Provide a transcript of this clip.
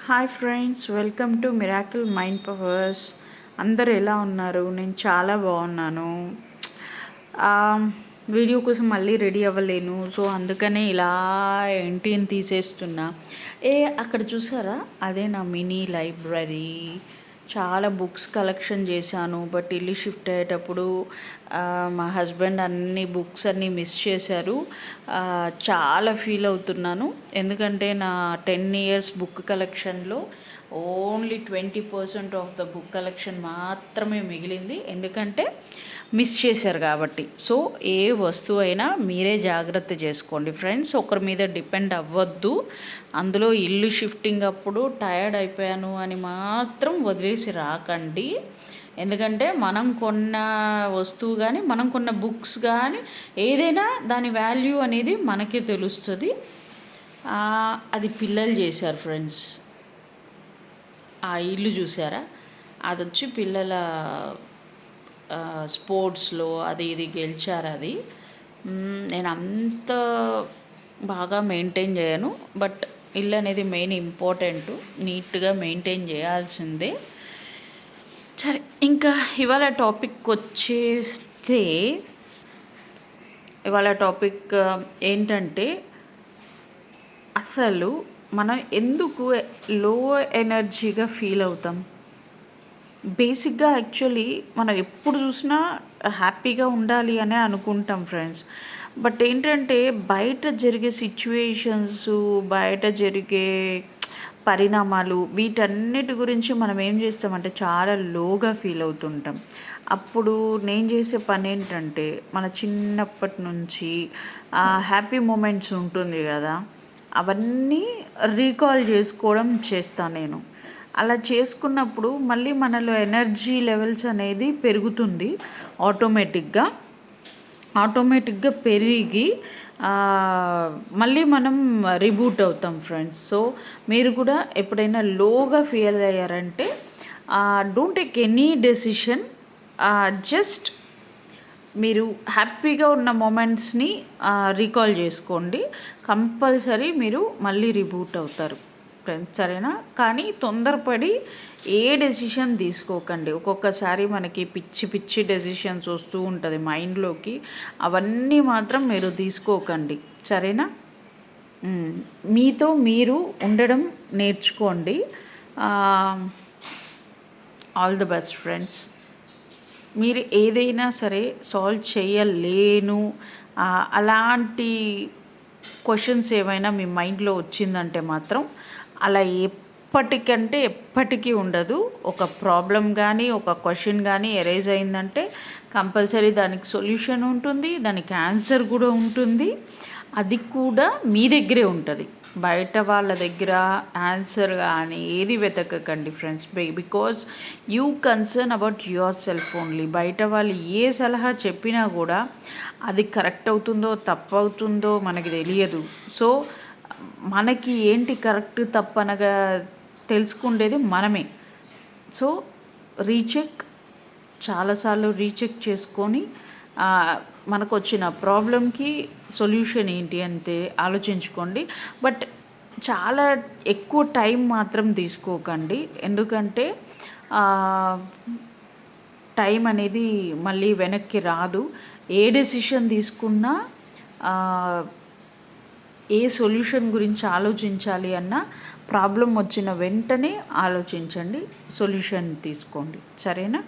Hi friends, welcome to miracle mind powers. అందరు ఎలా ఉన్నారు? నేను చాలా బాగున్నాను. వీడియో కోసం మళ్ళీ రెడీ అవ్వలేను, సో అందుకనే ఇలా ఇంటిని తీసేస్తున్నా. అక్కడ చూసారా, అదే నా మినీ లైబ్రరీ. చాలా బుక్స్ కలెక్షన్ చేశాను, బట్ ఇల్లు షిఫ్ట్ అయ్యేటప్పుడు మా హస్బెండ్ అన్ని బుక్స్ అన్నీ మిస్ చేశారు. చాలా ఫీల్ అవుతున్నాను, ఎందుకంటే నా 10 years బుక్ కలెక్షన్లో only 20% of the book collection మాత్రమే మిగిలింది, ఎందుకంటే మిస్ చేశారు కాబట్టి. సో ఏ వస్తువు అయినా మీరే జాగ్రత్త చేసుకోండి ఫ్రెండ్స్, ఒకరి మీద డిపెండ్ అవ్వద్దు. అందులో ఇల్లు షిఫ్టింగ్ అప్పుడు టయర్డ్ అయిపోయాను అని మాత్రం వదిలేసి రాకండి, ఎందుకంటే మనం కొన్న వస్తువు కానీ మనం కొన్న బుక్స్ కానీ ఏదైనా దాని వాల్యూ అనేది మనకే తెలుస్తుంది. అది పిల్లలు చేశారు ఫ్రెండ్స్. ఆ ఇల్లు చూసారా, అది వచ్చి పిల్లల స్పోర్ట్స్లో అది ఇది గెలిచారు. అది నేను అంత బాగా మెయింటైన్ చేయను, బట్ ఇల్లు అనేది మెయిన్ ఇంపార్టెంట్, నీట్గా మెయింటైన్ చేయాల్సిందే. సరే, ఇంకా ఇవాళ టాపిక్ వచ్చేస్తే, ఇవాళ టాపిక్ ఏంటంటే, అసలు మనం ఎందుకు లో ఎనర్జీగా ఫీల్ అవుతాం? బేసిక్గా యాక్చువల్లీ మనం ఎప్పుడు చూసినా హ్యాపీగా ఉండాలి అనే అనుకుంటాం ఫ్రెండ్స్. బట్ ఏంటంటే బయట జరిగే సిచ్యువేషన్స్, బయట జరిగే పరిణామాలు, వీటన్నిటి గురించి మనం ఏం చేస్తామంటే చాలా లోగా ఫీల్ అవుతుంటాం. అప్పుడు నేను చేసే పని ఏంటంటే, మన చిన్నప్పటి నుంచి హ్యాపీ మూమెంట్స్ ఉంటుంది కదా, అవన్నీ రీకాల్ చేసుకోవడం చేస్తాను నేను. అలా చేసుకున్నప్పుడు మళ్ళీ మనలో ఎనర్జీ లెవెల్స్ అనేది పెరుగుతుంది ఆటోమేటిక్గా పెరిగి మళ్ళీ మనం రీబూట్ అవుతాం ఫ్రెండ్స్. సో మీరు కూడా ఎప్పుడైనా లోగా ఫీల్ అయ్యారంటే don't take any decision, just మీరు హ్యాపీగా ఉన్న మూమెంట్స్ని రీకాల్ చేసుకోండి, కంపల్సరీ మీరు మళ్ళీ రీబూట్ అవుతారు ఫ్రెండ్స్, సరేనా? కానీ తొందరపడి ఏ డెసిషన్ తీసుకోకండి. ఒక్కొక్కసారి మనకి పిచ్చి పిచ్చి డెసిషన్స్ వస్తూ ఉంటుంది మైండ్లోకి, అవన్నీ మాత్రం మీరు తీసుకోకండి, సరేనా? మీతో మీరు ఉండడం నేర్చుకోండి. All the best friends. మీరు ఏదైనా సరే సాల్వ్ చేయలేను అలాంటి క్వశ్చన్స్ ఏమైనా మీ మైండ్లో వచ్చిందంటే మాత్రం అలా ఎప్పటికంటే ఎప్పటికీ ఉండదు. ఒక ప్రాబ్లం కానీ ఒక క్వశ్చన్ కానీ ఎరైజ్ అయిందంటే కంపల్సరీ దానికి సొల్యూషన్ ఉంటుంది, దానికి ఆన్సర్ కూడా ఉంటుంది. అది కూడా మీ దగ్గరే ఉంటుంది, బయట వాళ్ళ దగ్గర ఆన్సర్ కానీ ఏది వెతకకండి friends. Because you concern about yourself only. బయట వాళ్ళు ఏ సలహా చెప్పినా కూడా అది కరెక్ట్ అవుతుందో తప్పు అవుతుందో మనకి తెలియదు. సో మనకి ఏంటి కరెక్ట్ తప్పు అనగా తెలుసుకుండేది మనమే. సో చాలాసార్లు రీచెక్ చేసుకొని మనకు వచ్చిన ప్రాబ్లంకి సొల్యూషన్ ఏంటి అంటే ఆలోచించుకోండి. బట్ చాలా ఎక్కువ టైం మాత్రం తీసుకోకండి, ఎందుకంటే టైం అనేది మళ్ళీ వెనక్కి రాదు. ఏ డెసిషన్ తీసుకున్నా ఏ సొల్యూషన్ గురించి ఆలోచించాలి అన్నా ప్రాబ్లం వచ్చిన వెంటనే ఆలోచించండి, సొల్యూషన్ తీసుకోండి, సరేనా?